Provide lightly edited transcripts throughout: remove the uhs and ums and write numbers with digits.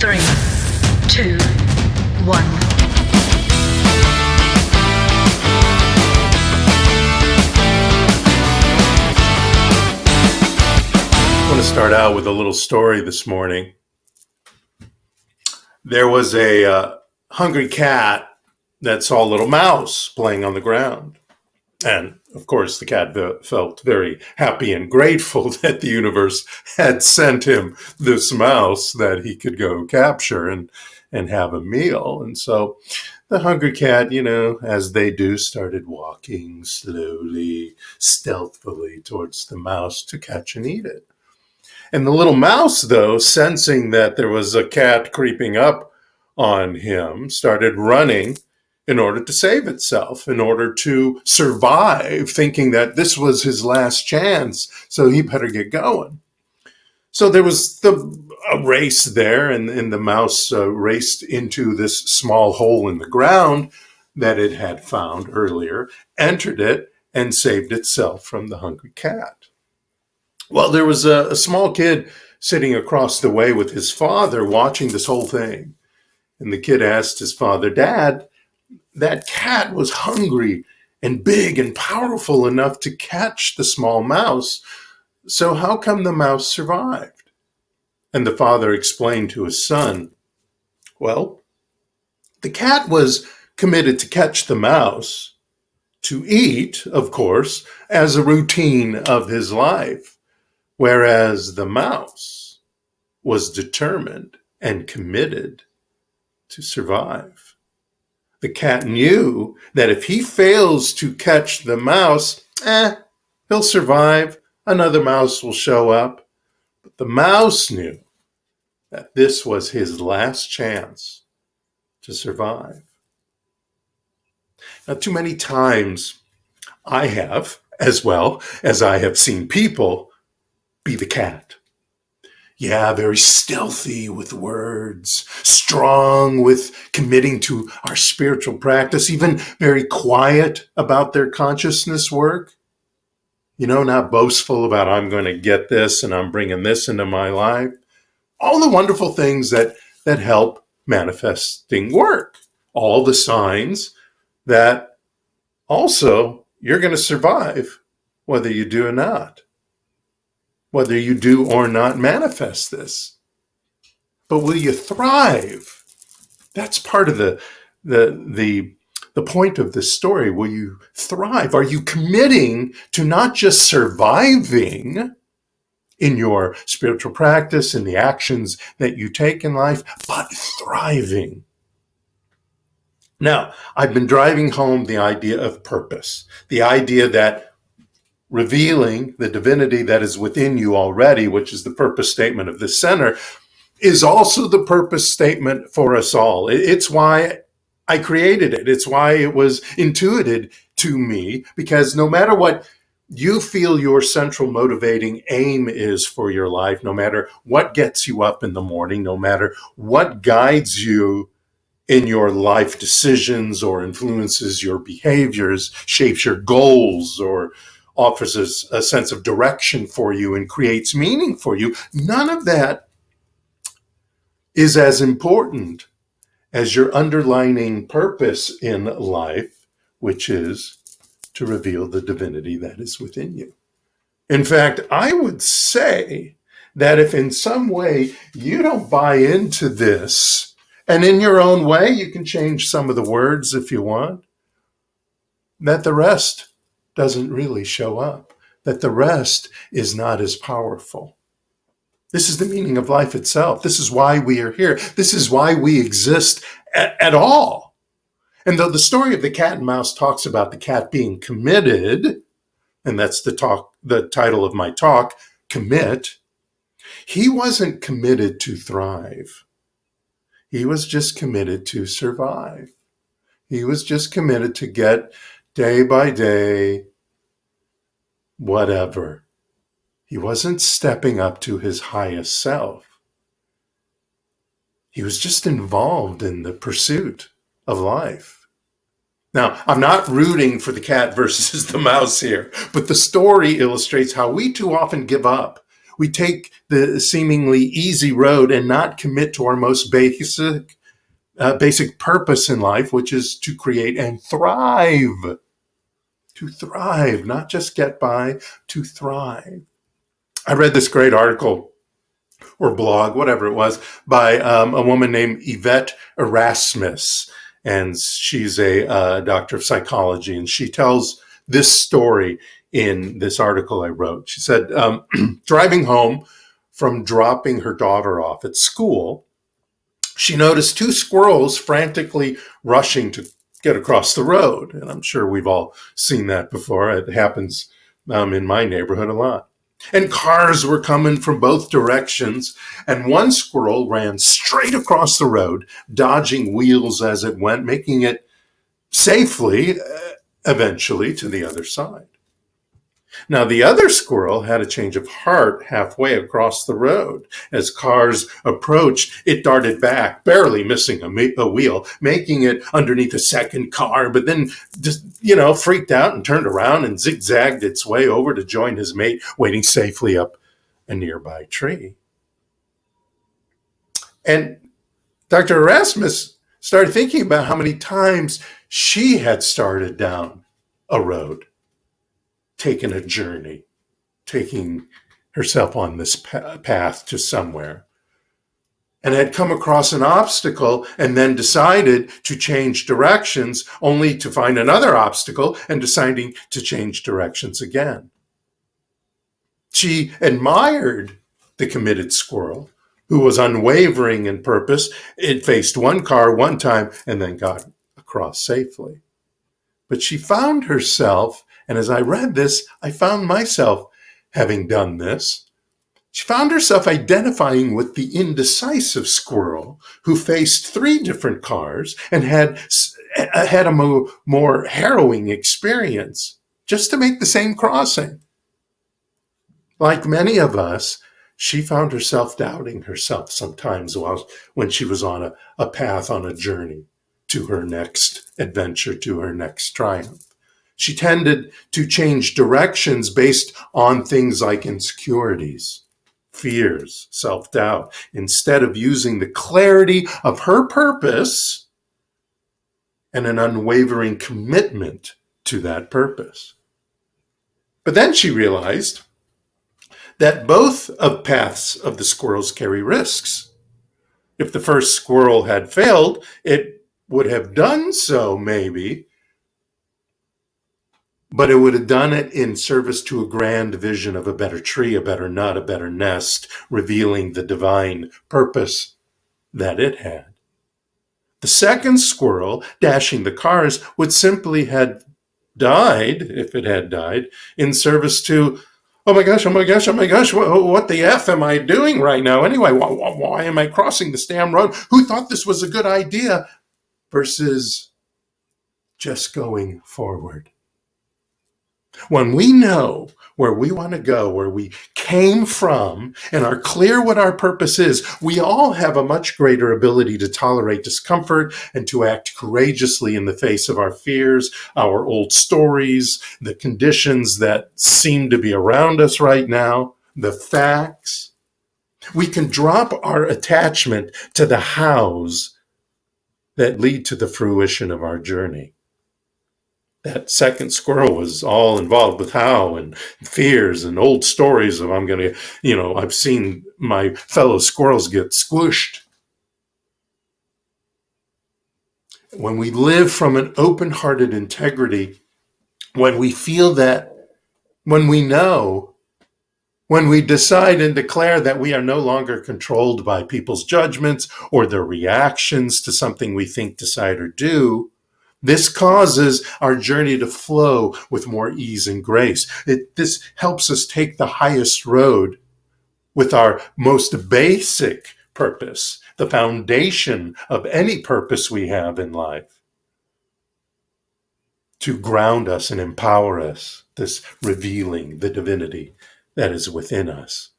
3, 2, 1. I want to start out with a little story this morning. There was a hungry cat that saw a little mouse playing on the ground. And of course, the cat felt very happy and grateful that the universe had sent him this mouse that he could go capture and have a meal. And so the hungry cat, as they do, started walking slowly, stealthily towards the mouse to catch and eat it. And the little mouse, though, sensing that there was a cat creeping up on him, started running in order to save itself, in order to survive, thinking that this was his last chance, so he better get going. So there was a race there, and the mouse raced into this small hole in the ground that it had found earlier, entered it, and saved itself from the hungry cat. Well, there was a small kid sitting across the way with his father watching this whole thing. And the kid asked his father, "Dad, that cat was hungry and big and powerful enough to catch the small mouse. So how come the mouse survived?" And the father explained to his son, "Well, the cat was committed to catch the mouse, to eat, of course, as a routine of his life, whereas the mouse was determined and committed to survive. The cat knew that if he fails to catch the mouse, he'll survive. Another mouse will show up." But the mouse knew that this was his last chance to survive. Now, too many times I have, as well as I have seen people, be the cat. Yeah, very stealthy with words, strong with committing to our spiritual practice, even very quiet about their consciousness work. Not boastful about, "I'm going to get this and I'm bringing this into my life." All the wonderful things that help manifesting work. All the signs that also you're going to survive whether you do or not. Whether you do or not manifest this. But will you thrive? That's part of the point of this story. Will you thrive? Are you committing to not just surviving in your spiritual practice, in the actions that you take in life, but thriving? Now, I've been driving home the idea of purpose, the idea that revealing the divinity that is within you already, which is the purpose statement of this center, is also the purpose statement for us all. It's why I created it. It's why it was intuited to me, because no matter what you feel your central motivating aim is for your life, no matter what gets you up in the morning, no matter what guides you in your life decisions or influences your behaviors, shapes your goals, or offers a sense of direction for you and creates meaning for you, none of that is as important as your underlining purpose in life, which is to reveal the divinity that is within you. In fact, I would say that if in some way you don't buy into this, and in your own way you can change some of the words if you want, that the rest doesn't really show up, that the rest is not as powerful. This is the meaning of life itself. This is why we are here. This is why we exist at all. And though the story of the cat and mouse talks about the cat being committed, and that's the title of my talk, Commit, he wasn't committed to thrive. He was just committed to survive. He was just committed to get day by day, whatever. He wasn't stepping up to his highest self. He was just involved in the pursuit of life. Now, I'm not rooting for the cat versus the mouse here, but the story illustrates how we too often give up We take the seemingly easy road and not commit to our most basic purpose in life, which is to create and thrive. To thrive, not just get by, to thrive. I read this great article or blog, whatever it was, by a woman named Yvette Erasmus. And she's a doctor of psychology. And she tells this story in this article I wrote. She said, driving home from dropping her daughter off at school, she noticed two squirrels frantically rushing to get across the road. And I'm sure we've all seen that before. It happens in my neighborhood a lot. And cars were coming from both directions, and one squirrel ran straight across the road, dodging wheels as it went, making it safely, eventually, to the other side. Now, the other squirrel had a change of heart halfway across the road. As cars approached, it darted back, barely missing a wheel, making it underneath a second car, but then just, freaked out and turned around and zigzagged its way over to join his mate, waiting safely up a nearby tree. And Dr. Erasmus started thinking about how many times she had started down a road, taken a journey, taking herself on this path to somewhere, and had come across an obstacle and then decided to change directions, only to find another obstacle and deciding to change directions again. She admired the committed squirrel who was unwavering in purpose. It faced one car one time and then got across safely. But she found herself, and as I read this, I found myself having done this. She found herself identifying with the indecisive squirrel who faced three different cars and had a more harrowing experience just to make the same crossing. Like many of us, she found herself doubting herself sometimes when she was on a path, on a journey to her next adventure, to her next triumph. She tended to change directions based on things like insecurities, fears, self-doubt, instead of using the clarity of her purpose and an unwavering commitment to that purpose. But then she realized that both of paths of the squirrels carry risks. If the first squirrel had failed, it would have done so maybe, but it would have done it in service to a grand vision of a better tree, a better nut, a better nest, revealing the divine purpose that it had. The second squirrel, dashing the cars, would simply have died, if it had died, in service to, oh my gosh, what the F am I doing right now? Anyway, why am I crossing this damn road? Who thought this was a good idea? Versus just going forward. When we know where we want to go, where we came from, and are clear what our purpose is, we all have a much greater ability to tolerate discomfort and to act courageously in the face of our fears, our old stories, the conditions that seem to be around us right now, the facts. We can drop our attachment to the hows that lead to the fruition of our journey. That second squirrel was all involved with how and fears and old stories of I've seen my fellow squirrels get squished. When we live from an open-hearted integrity, when we feel that, when we know, when we decide and declare that we are no longer controlled by people's judgments or their reactions to something we think, decide, or do, this causes our journey to flow with more ease and grace. This helps us take the highest road with our most basic purpose, the foundation of any purpose we have in life, to ground us and empower us, this revealing the divinity that is within us.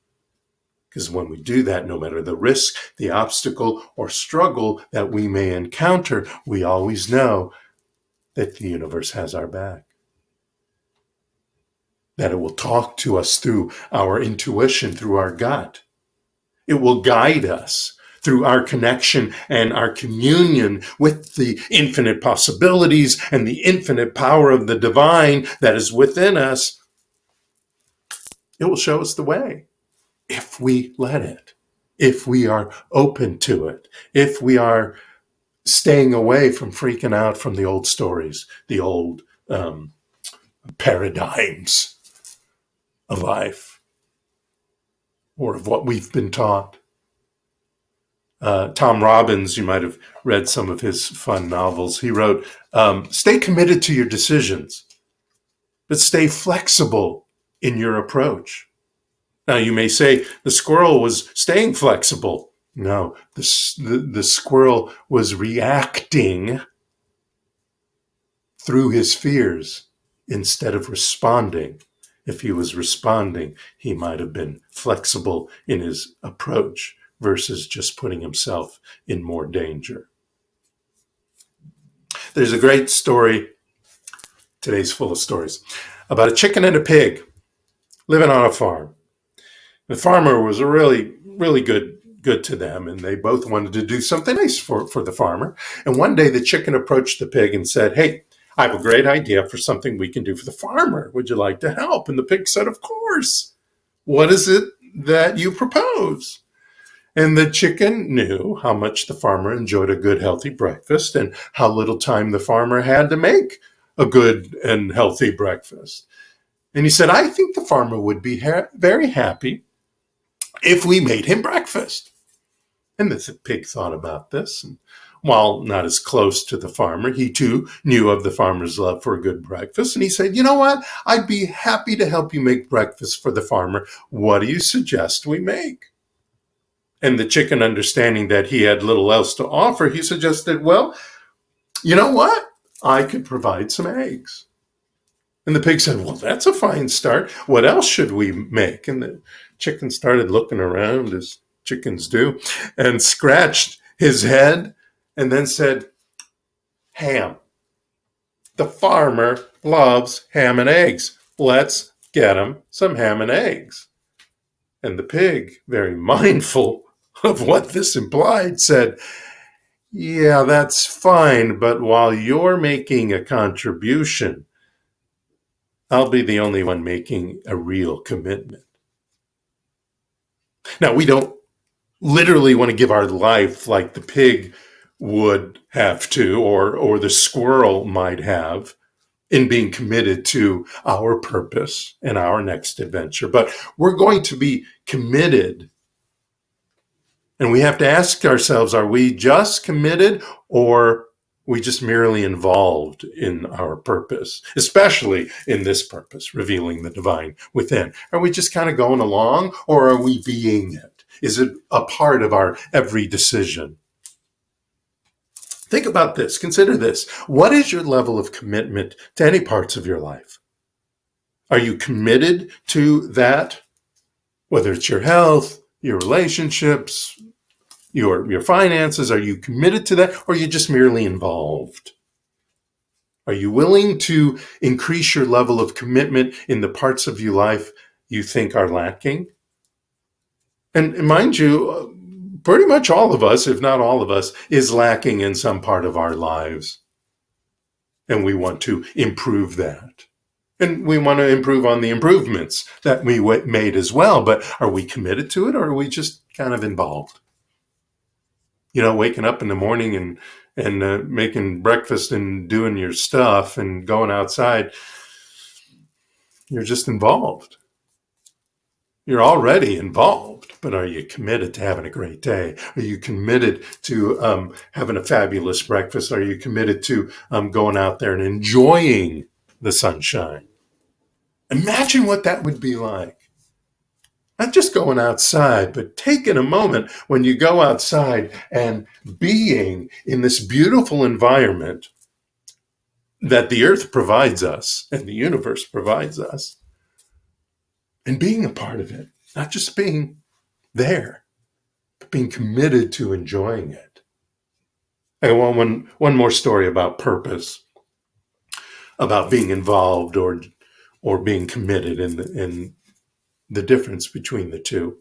Because when we do that, no matter the risk, the obstacle, or struggle that we may encounter, we always know that the universe has our back. that it will talk to us through our intuition, through our gut. It will guide us through our connection and our communion with the infinite possibilities and the infinite power of the divine that is within us. It will show us the way if we let it, if we are open to it, if we are staying away from freaking out from the old stories, the old paradigms of life or of what we've been taught. Tom Robbins, you might have read some of his fun novels. He wrote, stay committed to your decisions, but stay flexible in your approach. Now, you may say the squirrel was staying flexible. No, the squirrel was reacting through his fears instead of responding. If he was responding, he might have been flexible in his approach versus just putting himself in more danger. There's a great story, today's full of stories, about a chicken and a pig living on a farm. The farmer was really, really good to them, and they both wanted to do something nice for the farmer. And one day the chicken approached the pig and said, hey, I have a great idea for something we can do for the farmer. Would you like to help? And the pig said, of course. What is it that you propose? And the chicken knew how much the farmer enjoyed a good, healthy breakfast and how little time the farmer had to make a good and healthy breakfast. And he said, I think the farmer would be very happy if we made him breakfast. And the pig thought about this. And while not as close to the farmer, he too knew of the farmer's love for a good breakfast. And he said, you know what? I'd be happy to help you make breakfast for the farmer. What do you suggest we make? And the chicken, understanding that he had little else to offer, he suggested, well, you know what? I could provide some eggs. And the pig said, well, that's a fine start. What else should we make? And the chicken started looking around, as chickens do, and scratched his head and then said, ham. The farmer loves ham and eggs. Let's get him some ham and eggs. And the pig, very mindful of what this implied, said, yeah, that's fine, but while you're making a contribution, I'll be the only one making a real commitment. Now, we don't literally want to give our life like the pig would have to, or the squirrel might have, in being committed to our purpose and our next adventure. But we're going to be committed. And we have to ask ourselves, are we just committed, or we just merely involved in our purpose, especially in this purpose, revealing the divine within? Are we just kind of going along, or are we being it? Is it a part of our every decision? Think about this. Consider this. What is your level of commitment to any parts of your life? Are you committed to that? Whether it's your health, your relationships, your finances, are you committed to that, or are you just merely involved? Are you willing to increase your level of commitment in the parts of your life you think are lacking? And mind you, pretty much all of us, if not all of us, is lacking in some part of our lives. And we want to improve that. And we want to improve on the improvements that we made as well. But are we committed to it, or are we just kind of involved? You know, waking up in the morning and making breakfast and doing your stuff and going outside, you're just involved. You're already involved, but are you committed to having a great day? Are you committed to having a fabulous breakfast? Are you committed to going out there and enjoying the sunshine? Imagine what that would be like. Not just going outside, but taking a moment when you go outside and being in this beautiful environment that the earth provides us and the universe provides us, and being a part of it, not just being there, but being committed to enjoying it. I want one more story about purpose, about being involved or or being committed in the difference between the two.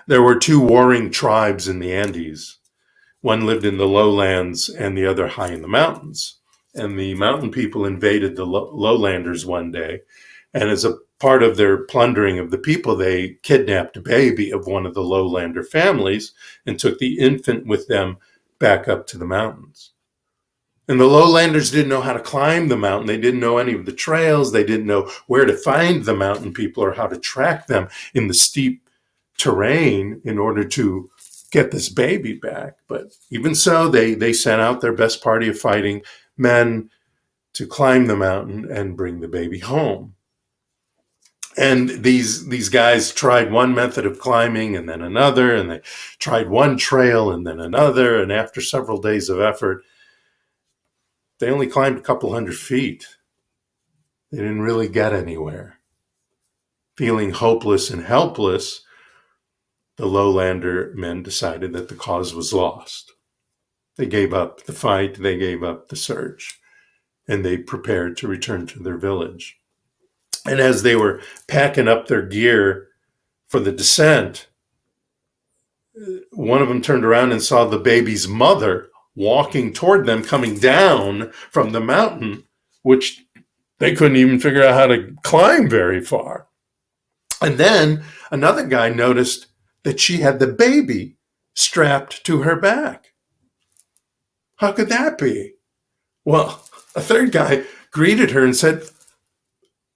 There were two warring tribes in the Andes. One lived in the lowlands and the other high in the mountains. And the mountain people invaded the lowlanders one day. And as a part of their plundering of the people, they kidnapped a baby of one of the lowlander families and took the infant with them back up to the mountains. And the lowlanders didn't know how to climb the mountain. They didn't know any of the trails. They didn't know where to find the mountain people or how to track them in the steep terrain in order to get this baby back. But even so, they sent out their best party of fighting men to climb the mountain and bring the baby home. And these guys tried one method of climbing and then another, and they tried one trail and then another. And after several days of effort, they only climbed a couple hundred feet. They didn't really get anywhere. Feeling hopeless and helpless, the lowlander men decided that the cause was lost. They gave up the fight, they gave up the search, and they prepared to return to their village. And as they were packing up their gear for the descent, one of them turned around and saw the baby's mother walking toward them, coming down from the mountain, which they couldn't even figure out how to climb very far. And then another guy noticed that she had the baby strapped to her back. How could that be? Well, a third guy greeted her and said,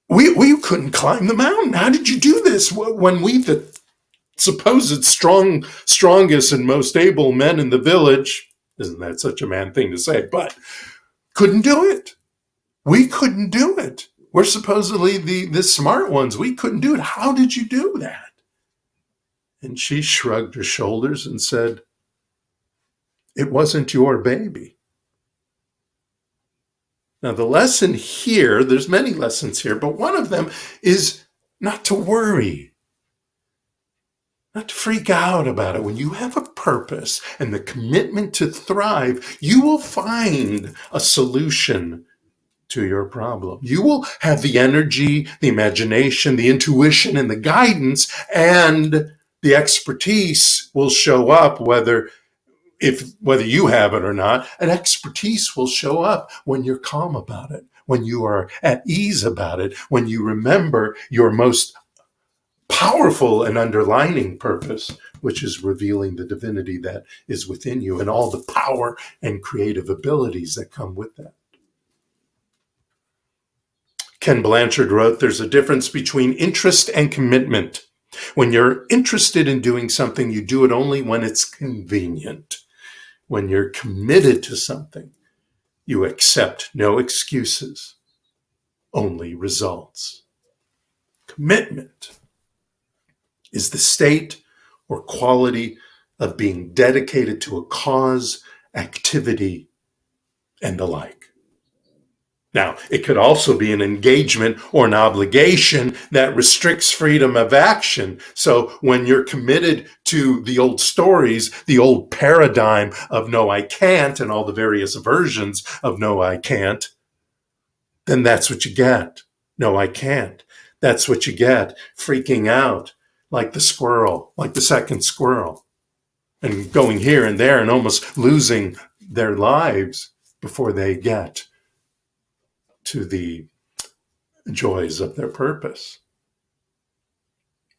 we couldn't climb the mountain. How did you do this when we, the supposed strongest and most able men in the village, isn't that such a man thing to say, but couldn't do it. We couldn't do it. We're supposedly the smart ones. We couldn't do it. How did you do that? And she shrugged her shoulders and said, it wasn't your baby. Now, the lesson here, there's many lessons here, but one of them is not to worry, not to freak out about it. When you have a purpose and the commitment to thrive, you will find a solution to your problem. You will have the energy, the imagination, the intuition, and the guidance, and the expertise will show up whether you have it or not. An expertise will show up when you're calm about it, when you are at ease about it, when you remember your most powerful and underlining purpose, which is revealing the divinity that is within you and all the power and creative abilities that come with that. Ken Blanchard wrote, there's a difference between interest and commitment. When you're interested in doing something, you do it only when it's convenient. When you're committed to something, you accept no excuses, only results. Commitment is the state or quality of being dedicated to a cause, activity, and the like. Now, it could also be an engagement or an obligation that restricts freedom of action. So when you're committed to the old stories, the old paradigm of no, I can't, and all the various versions of no, I can't, then that's what you get. No, I can't. That's what you get. Freaking out like the squirrel, like the second squirrel, and going here and there and almost losing their lives before they get to the joys of their purpose.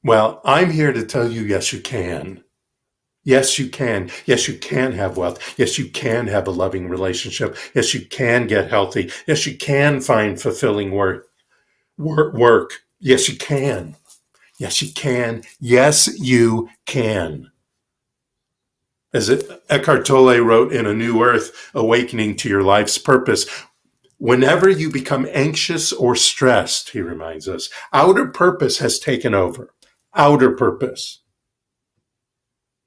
Well, I'm here to tell you, yes, you can. Yes, you can. Yes, you can have wealth. Yes, you can have a loving relationship. Yes, you can get healthy. Yes, you can find fulfilling work. Yes, you can. Yes, you can. Yes, you can. As Eckhart Tolle wrote in A New Earth, Awakening to Your Life's Purpose, whenever you become anxious or stressed, he reminds us, outer purpose has taken over. Outer purpose.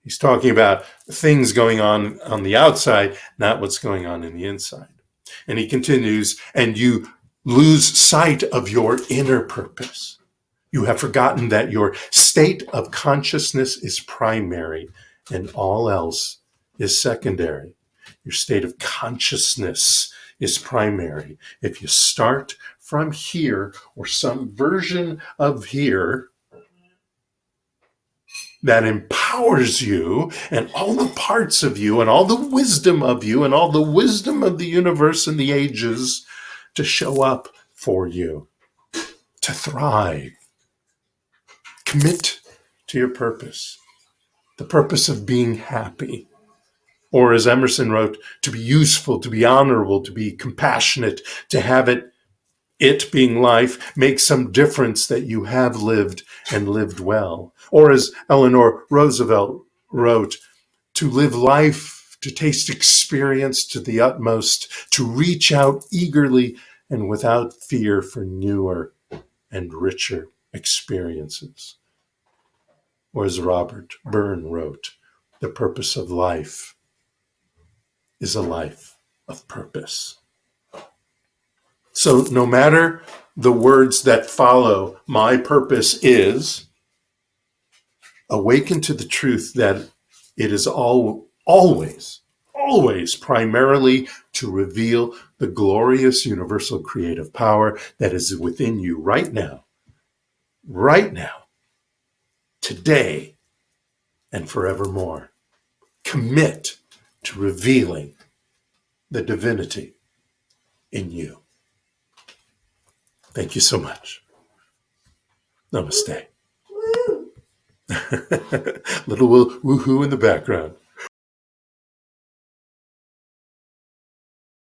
He's talking about things going on the outside, not what's going on in the inside. And he continues, and you lose sight of your inner purpose. You have forgotten that your state of consciousness is primary and all else is secondary. Your state of consciousness is primary. If you start from here or some version of here that empowers you and all the parts of you and all the wisdom of you and all the wisdom of the universe and the ages to show up for you, to thrive. Commit to your purpose, the purpose of being happy. Or as Emerson wrote, to be useful, to be honorable, to be compassionate, to have it being life, make some difference that you have lived and lived well. Or as Eleanor Roosevelt wrote, to live life, to taste experience to the utmost, to reach out eagerly and without fear for newer and richer experiences. Or as Robert Byrne wrote, the purpose of life is a life of purpose. So no matter the words that follow, my purpose is, awaken to the truth that it is always primarily to reveal the glorious universal creative power that is within you right now, today, and forevermore. Commit to revealing the divinity in you. Thank you so much. Namaste. Little woohoo in the background.